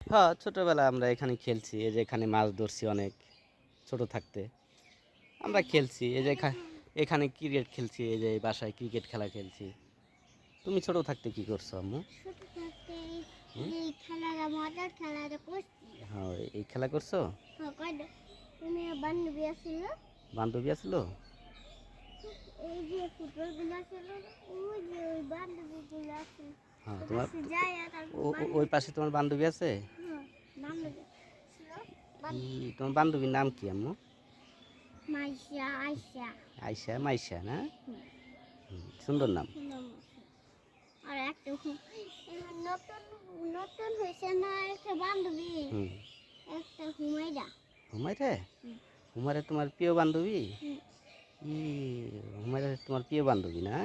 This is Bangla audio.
হ্যাঁ, ছোটবেলায় আমরা এখানে খেলছি। এই যে এখানে মাছ ধরছি অনেক, ছোট থাকতে আমরা খেলছি। এই যে এখানে ক্রিকেট খেলছি, এই যে এই বাসায় ক্রিকেট খেলা খেলছি। তুমি ছোট থাকতে কি করছো আম্মু? ছোট থাকতে হুম? এই খেলাটা মজার খেলাটা করছি। হ্যাঁ, এই খেলা করছো? হ্যাঁ, কয়টা তুমি বান্ধবী আছিল, বান্ধবী আছিল? এই যে ফুটবলগুলো ছিল, ওই যে ওই বান্ধবীগুলো আছিল। হ্যাঁ, ওই তোমার পাশে যায় আর তারপর ওই বান্ধবী। পাশে তোমার বান্ধবী আছে? হ্যাঁ, বান্ধবী ছিল। কি তোমার বান্ধবীর নাম কি আম্মু? মাইশা, আয়শা। আয়শা, মাইশা না? হুম, সুন্দর নাম। সুন্দর মতো। আর একটা এবার নতুন নতুন হয়েছে না একটা বান্ধবী, হুম। একটা হুমায়রা। হুমায়রা? হুম, হুমায়রা তোমার প্রিয় বান্ধবী? হুম, ই হুমায়রা তোমার প্রিয় বান্ধবী না?